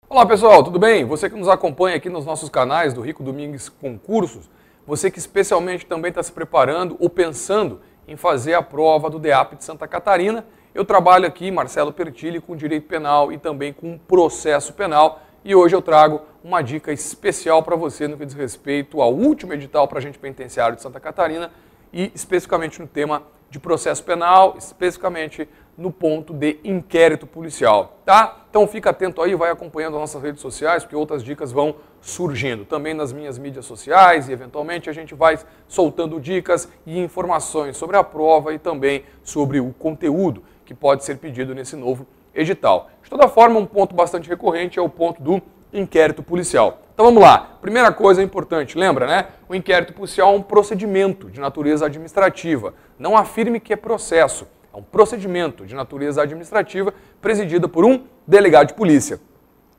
Olá pessoal, tudo bem? Você que nos acompanha aqui nos nossos canais do Rico Domingues Concursos, você que especialmente também está se preparando ou pensando em fazer a prova do DEAP de Santa Catarina, eu trabalho aqui, Marcelo Pertilli, com Direito Penal e também com Processo Penal, e hoje eu trago uma dica especial para você no que diz respeito ao último edital para agente penitenciário de Santa Catarina e especificamente no tema de processo penal, especificamente no ponto de inquérito policial, tá? Então fica atento aí, vai acompanhando as nossas redes sociais, porque outras dicas vão surgindo. Também nas minhas mídias sociais e eventualmente a gente vai soltando dicas e informações sobre a prova e também sobre o conteúdo que pode ser pedido nesse novo edital. De toda forma, um ponto bastante recorrente é o ponto do inquérito policial. Então vamos lá. Primeira coisa importante, lembra, né? O inquérito policial é um procedimento de natureza administrativa. Não afirme que é processo. É um procedimento de natureza administrativa presidido por um delegado de polícia.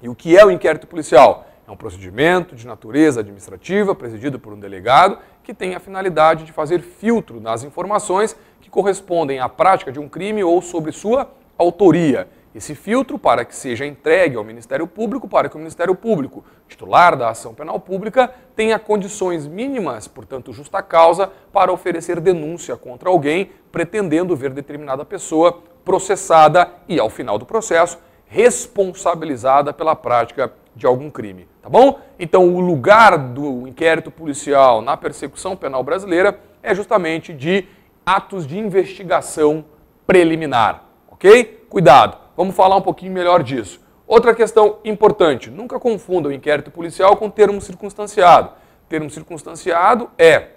E o que é o inquérito policial? É um procedimento de natureza administrativa presidido por um delegado que tem a finalidade de fazer filtro nas informações que correspondem à prática de um crime ou sobre sua autoria. Esse filtro para que seja entregue ao Ministério Público, para que o Ministério Público, titular da ação penal pública, tenha condições mínimas, portanto justa causa, para oferecer denúncia contra alguém, pretendendo ver determinada pessoa processada e, ao final do processo, responsabilizada pela prática de algum crime, tá bom? Então o lugar do inquérito policial na persecução penal brasileira é justamente de atos de investigação preliminar, ok? Cuidado! Vamos falar um pouquinho melhor disso. Outra questão importante, nunca confunda o inquérito policial com termo circunstanciado. Termo circunstanciado é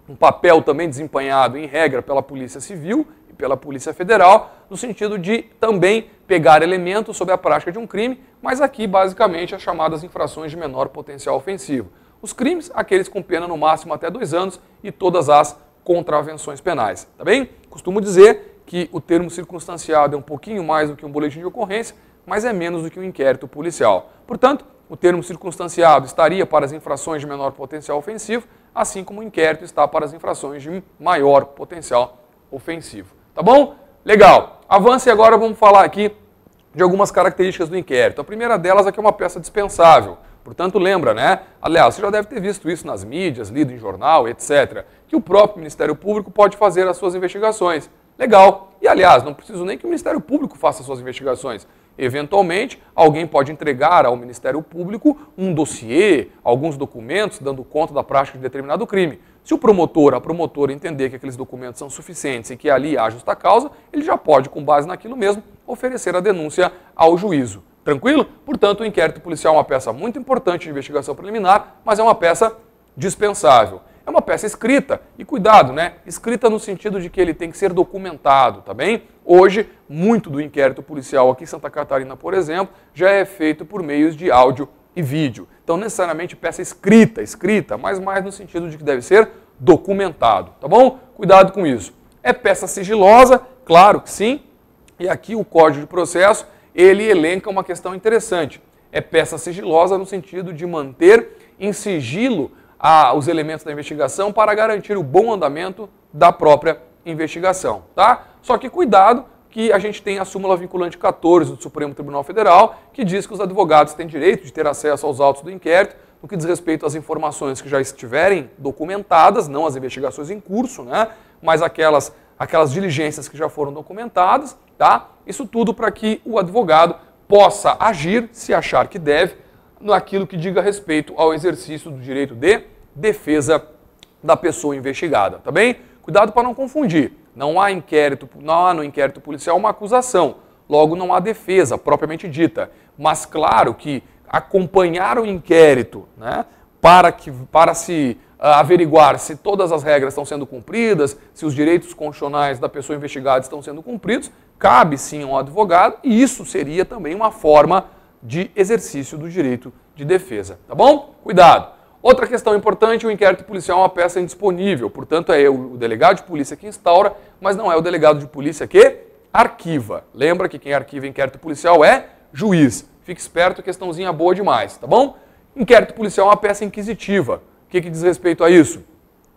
um papel também desempenhado em regra pela Polícia Civil e pela Polícia Federal, no sentido de também pegar elementos sobre a prática de um crime, mas aqui basicamente as chamadas infrações de menor potencial ofensivo. Os crimes, aqueles com pena no máximo até 2 anos e todas as contravenções penais, tá bem? Costumo dizer que o termo circunstanciado é um pouquinho mais do que um boletim de ocorrência, mas é menos do que um inquérito policial. Portanto, o termo circunstanciado estaria para as infrações de menor potencial ofensivo, assim como o inquérito está para as infrações de maior potencial ofensivo. Tá bom? Legal. Avance e agora vamos falar aqui de algumas características do inquérito. A primeira delas é que é uma peça dispensável. Portanto, lembra, né? Aliás, você já deve ter visto isso nas mídias, lido em jornal, etc., que o próprio Ministério Público pode fazer as suas investigações. Legal. E, aliás, não preciso nem que o Ministério Público faça suas investigações. Eventualmente, alguém pode entregar ao Ministério Público um dossiê, alguns documentos, dando conta da prática de determinado crime. Se o promotor, a promotora entender que aqueles documentos são suficientes e que ali há justa causa, ele já pode, com base naquilo mesmo, oferecer a denúncia ao juízo. Tranquilo? Portanto, o inquérito policial é uma peça muito importante de investigação preliminar, mas é uma peça dispensável. É uma peça escrita, e cuidado, né? Escrita no sentido de que ele tem que ser documentado, tá bem? Hoje, muito do inquérito policial aqui em Santa Catarina, por exemplo, já é feito por meios de áudio e vídeo. Então, necessariamente, peça escrita, mas mais no sentido de que deve ser documentado, tá bom? Cuidado com isso. É peça sigilosa? Claro que sim. E aqui o Código de Processo, ele elenca uma questão interessante. É peça sigilosa no sentido de manter em sigilo os elementos da investigação para garantir o bom andamento da própria investigação, tá? Só que cuidado que a gente tem a súmula vinculante 14 do Supremo Tribunal Federal, que diz que os advogados têm direito de ter acesso aos autos do inquérito no que diz respeito às informações que já estiverem documentadas, não as investigações em curso, né? Mas aquelas diligências que já foram documentadas, tá? Isso tudo para que o advogado possa agir, se achar que deve, naquilo que diga respeito ao exercício do direito de defesa da pessoa investigada, tá bem? Cuidado para não confundir. Não há no inquérito policial uma acusação, logo não há defesa propriamente dita. Mas claro que acompanhar o inquérito, né, para se averiguar se todas as regras estão sendo cumpridas, se os direitos constitucionais da pessoa investigada estão sendo cumpridos, cabe sim ao advogado e isso seria também uma forma de exercício do direito de defesa, tá bom? Cuidado! Outra questão importante, o inquérito policial é uma peça indisponível, portanto é o delegado de polícia que instaura, mas não é o delegado de polícia que arquiva. Lembra que quem arquiva inquérito policial é juiz. Fique esperto, questãozinha boa demais, tá bom? Inquérito policial é uma peça inquisitiva. O que diz respeito a isso?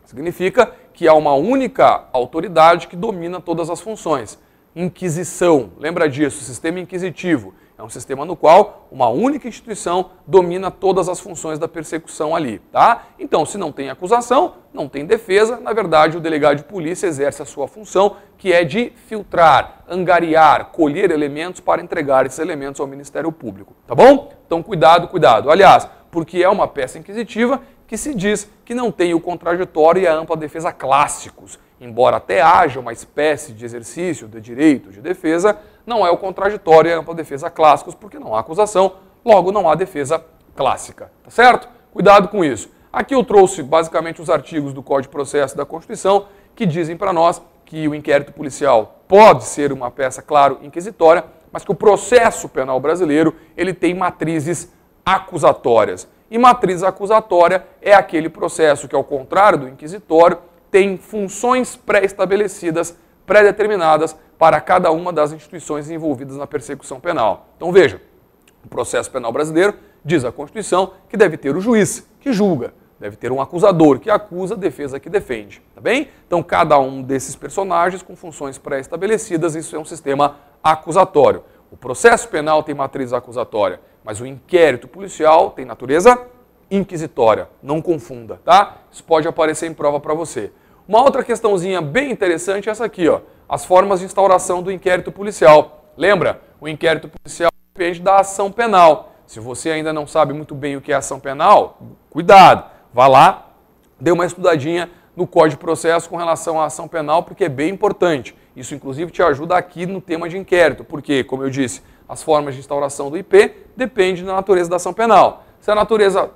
Significa que há uma única autoridade que domina todas as funções. Inquisição, lembra disso, sistema inquisitivo. É um sistema no qual uma única instituição domina todas as funções da persecução ali, tá? Então, se não tem acusação, não tem defesa, na verdade o delegado de polícia exerce a sua função, que é de filtrar, angariar, colher elementos para entregar esses elementos ao Ministério Público, tá bom? Então, cuidado, cuidado. Aliás, porque é uma peça inquisitiva que se diz que não tem o contraditório e a ampla defesa clássicos. Embora até haja uma espécie de exercício de direito de defesa, não é o contraditório e a ampla defesa clássicos, porque não há acusação, logo não há defesa clássica, tá certo? Cuidado com isso. Aqui eu trouxe basicamente os artigos do Código de Processo da Constituição que dizem para nós que o inquérito policial pode ser uma peça, claro, inquisitória, mas que o processo penal brasileiro ele tem matrizes acusatórias. E matriz acusatória é aquele processo que, ao contrário do inquisitório, tem funções pré-estabelecidas, pré-determinadas para cada uma das instituições envolvidas na persecução penal. Então veja, o processo penal brasileiro diz a Constituição que deve ter o juiz que julga, deve ter um acusador que acusa, defesa que defende, tá bem? Então cada um desses personagens com funções pré-estabelecidas, isso é um sistema acusatório. O processo penal tem matriz acusatória, mas o inquérito policial tem natureza inquisitória. Não confunda, tá? Isso pode aparecer em prova para você. Uma outra questãozinha bem interessante é essa aqui, ó. As formas de instauração do inquérito policial. Lembra? O inquérito policial depende da ação penal. Se você ainda não sabe muito bem o que é ação penal, cuidado. Vá lá, dê uma estudadinha no Código de Processo com relação à ação penal, porque é bem importante. Isso, inclusive, te ajuda aqui no tema de inquérito, porque, como eu disse, as formas de instauração do IP dependem da natureza da ação penal. Se a natureza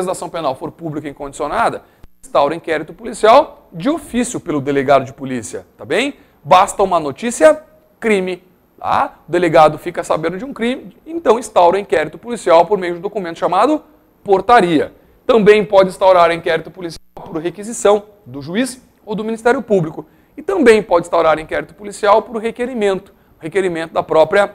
da ação penal for pública e incondicionada, instaura inquérito policial de ofício pelo delegado de polícia, tá bem? Basta uma notícia, crime, tá? O delegado fica sabendo de um crime, então instaura inquérito policial por meio de um documento chamado portaria. Também pode instaurar inquérito policial por requisição do juiz ou do Ministério Público. E também pode instaurar inquérito policial por requerimento da própria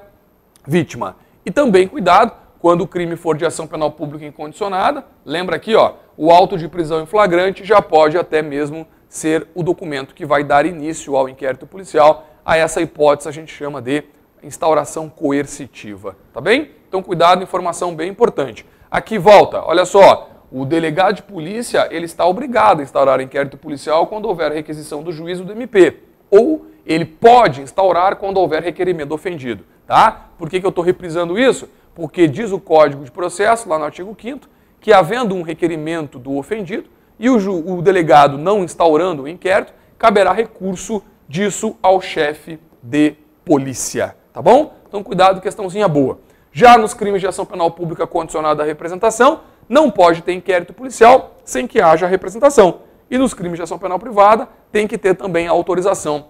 vítima. E também, cuidado, quando o crime for de ação penal pública incondicionada, lembra aqui, ó, o auto de prisão em flagrante já pode até mesmo ser o documento que vai dar início ao inquérito policial. A essa hipótese a gente chama de instauração coercitiva, tá bem? Então, cuidado, informação bem importante. Aqui volta, olha só, o delegado de polícia ele está obrigado a instaurar inquérito policial quando houver requisição do juiz ou do MP. Ou ele pode instaurar quando houver requerimento do ofendido, tá? Por que eu estou reprisando isso? Porque diz o Código de Processo, lá no artigo 5º, que havendo um requerimento do ofendido e o delegado não instaurando o inquérito, caberá recurso disso ao chefe de polícia, tá bom? Então cuidado, questãozinha boa. Já nos crimes de ação penal pública condicionada à representação, não pode ter inquérito policial sem que haja representação. E nos crimes de ação penal privada, tem que ter também a autorização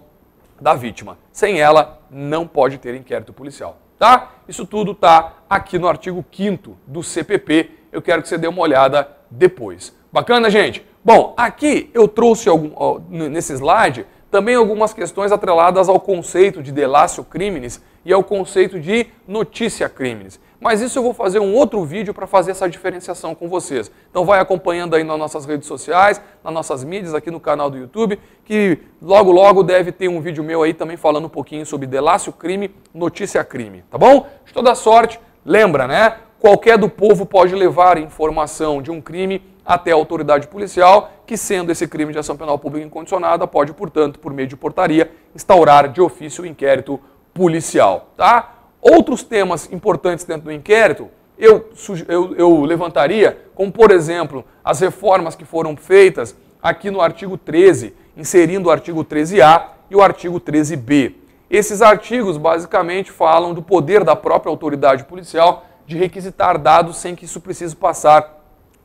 da vítima. Sem ela, não pode ter inquérito policial. Tá? Isso tudo está aqui no artigo 5º do CPP. Eu quero que você dê uma olhada depois. Bacana, gente? Bom, aqui eu trouxe nesse slide também algumas questões atreladas ao conceito de delatio criminis e ao conceito de notitia criminis. Mas isso eu vou fazer um outro vídeo para fazer essa diferenciação com vocês. Então vai acompanhando aí nas nossas redes sociais, nas nossas mídias, aqui no canal do YouTube, que logo logo deve ter um vídeo meu aí também falando um pouquinho sobre delatio crime, notícia crime, tá bom? De toda sorte, lembra, né? Qualquer do povo pode levar informação de um crime até a autoridade policial, que sendo esse crime de ação penal pública incondicionada, pode, portanto, por meio de portaria, instaurar de ofício o inquérito policial, tá? Outros temas importantes dentro do inquérito, eu levantaria, como por exemplo, as reformas que foram feitas aqui no artigo 13, inserindo o artigo 13A e o artigo 13B. Esses artigos basicamente falam do poder da própria autoridade policial de requisitar dados sem que isso precise passar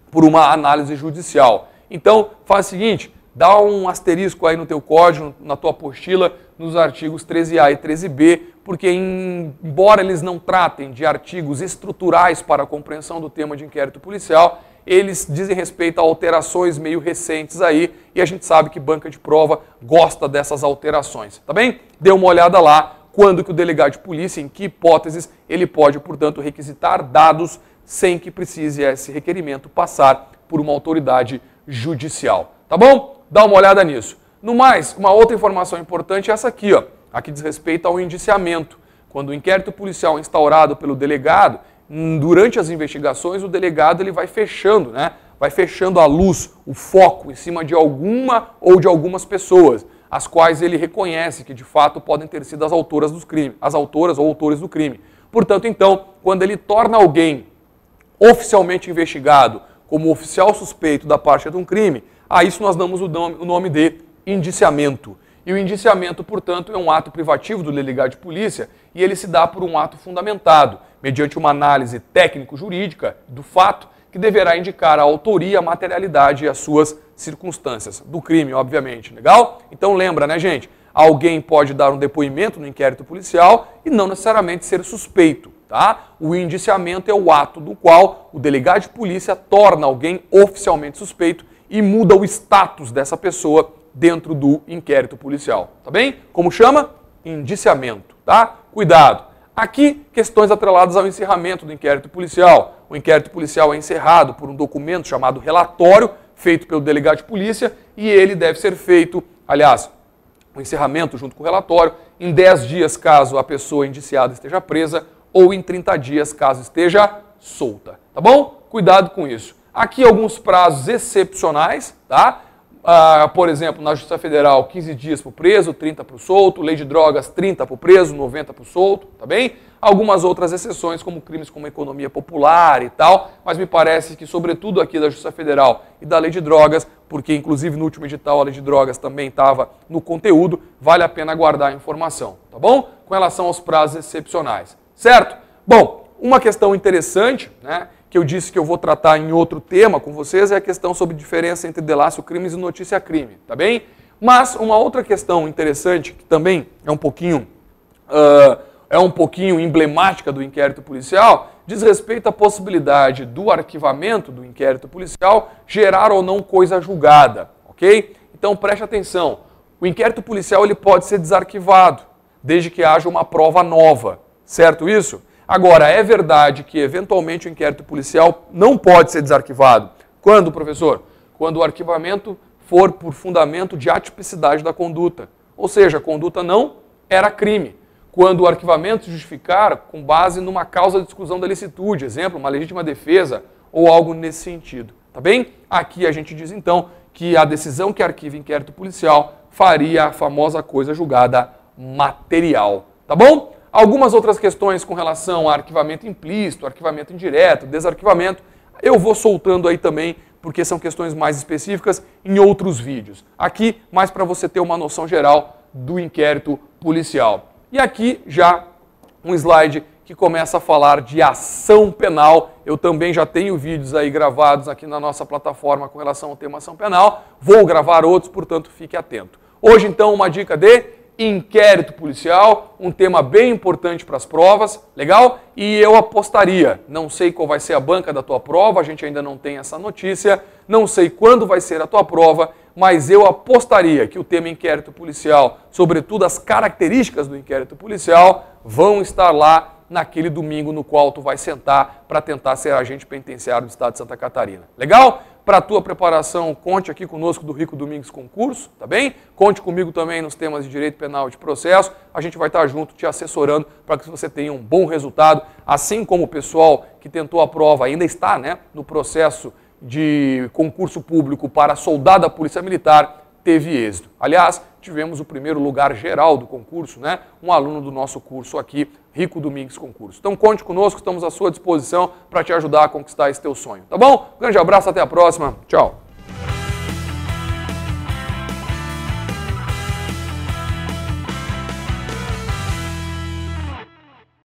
por uma análise judicial. Então, faz o seguinte, dá um asterisco aí no teu código, na tua apostila, nos artigos 13A e 13B, porque embora eles não tratem de artigos estruturais para a compreensão do tema de inquérito policial, eles dizem respeito a alterações meio recentes aí, e a gente sabe que banca de prova gosta dessas alterações, tá bem? Dê uma olhada lá, quando que o delegado de polícia, em que hipóteses, ele pode, portanto, requisitar dados sem que precise esse requerimento passar por uma autoridade judicial, tá bom? Dá uma olhada nisso. No mais, uma outra informação importante é essa aqui, ó. Aqui diz respeito ao indiciamento. Quando o inquérito policial é instaurado pelo delegado, durante as investigações, o delegado ele vai fechando, né? Vai fechando a luz, o foco em cima de alguma ou de algumas pessoas, as quais ele reconhece que de fato podem ter sido as autoras dos crimes, as autoras ou autores do crime. Portanto, então, quando ele torna alguém oficialmente investigado como oficial suspeito da parte de um crime, a isso nós damos o nome de indiciamento. E o indiciamento, portanto, é um ato privativo do delegado de polícia e ele se dá por um ato fundamentado, mediante uma análise técnico-jurídica do fato que deverá indicar a autoria, a materialidade e as suas circunstâncias do crime, obviamente. Legal? Então lembra, né, gente? Alguém pode dar um depoimento no inquérito policial e não necessariamente ser suspeito, tá? O indiciamento é o ato do qual o delegado de polícia torna alguém oficialmente suspeito e muda o status dessa pessoa dentro do inquérito policial, tá bem? Como chama? Indiciamento, tá? Cuidado. Aqui, questões atreladas ao encerramento do inquérito policial. O inquérito policial é encerrado por um documento chamado relatório, feito pelo delegado de polícia, e ele deve ser feito, aliás, o encerramento junto com o relatório, em 10 dias caso a pessoa indiciada esteja presa, ou em 30 dias caso esteja solta, tá bom? Cuidado com isso. Aqui alguns prazos excepcionais, tá? Por exemplo, na Justiça Federal, 15 dias para o preso, 30 para o solto, lei de drogas, 30 para o preso, 90 para o solto, tá bem? Algumas outras exceções, como crimes como economia popular e tal, mas me parece que, sobretudo aqui da Justiça Federal e da lei de drogas, porque inclusive no último edital a lei de drogas também estava no conteúdo, vale a pena aguardar a informação, tá bom? Com relação aos prazos excepcionais, certo? Bom, uma questão interessante, né, que eu disse que eu vou tratar em outro tema com vocês, é a questão sobre diferença entre delácio crimes e notícia crime, tá bem? Mas uma outra questão interessante, que também é um pouquinho emblemática do inquérito policial, diz respeito à possibilidade do arquivamento do inquérito policial gerar ou não coisa julgada, ok? Então preste atenção, o inquérito policial ele pode ser desarquivado, desde que haja uma prova nova, certo isso? Agora, é verdade que, eventualmente, o inquérito policial não pode ser desarquivado. Quando, professor? Quando o arquivamento for por fundamento de atipicidade da conduta. Ou seja, a conduta não era crime. Quando o arquivamento se justificar com base numa causa de exclusão da licitude, exemplo, uma legítima defesa ou algo nesse sentido. Tá bem? Aqui a gente diz, então, que a decisão que arquiva inquérito policial faria a famosa coisa julgada material. Tá bom? Algumas outras questões com relação a arquivamento implícito, arquivamento indireto, desarquivamento, eu vou soltando aí também, porque são questões mais específicas em outros vídeos. Aqui, mais para você ter uma noção geral do inquérito policial. E aqui já um slide que começa a falar de ação penal. Eu também já tenho vídeos aí gravados aqui na nossa plataforma com relação ao tema ação penal. Vou gravar outros, portanto, fique atento. Hoje, então, uma dica de inquérito policial, um tema bem importante para as provas, legal? E eu apostaria, não sei qual vai ser a banca da tua prova, a gente ainda não tem essa notícia, não sei quando vai ser a tua prova, mas eu apostaria que o tema inquérito policial, sobretudo as características do inquérito policial, vão estar lá naquele domingo no qual tu vai sentar para tentar ser agente penitenciário do estado de Santa Catarina. Legal? Para a tua preparação, conte aqui conosco do Rico Domingues Concurso, tá bem? Conte comigo também nos temas de direito penal e de processo. A gente vai estar junto te assessorando para que você tenha um bom resultado, assim como o pessoal que tentou a prova ainda está, né, no processo de concurso público para soldado da Polícia Militar, teve êxito. Aliás, tivemos o primeiro lugar geral do concurso, né? Um aluno do nosso curso aqui, Rico Domingues Concurso. Então conte conosco, estamos à sua disposição para te ajudar a conquistar esse teu sonho, tá bom? Um grande abraço, até a próxima, tchau!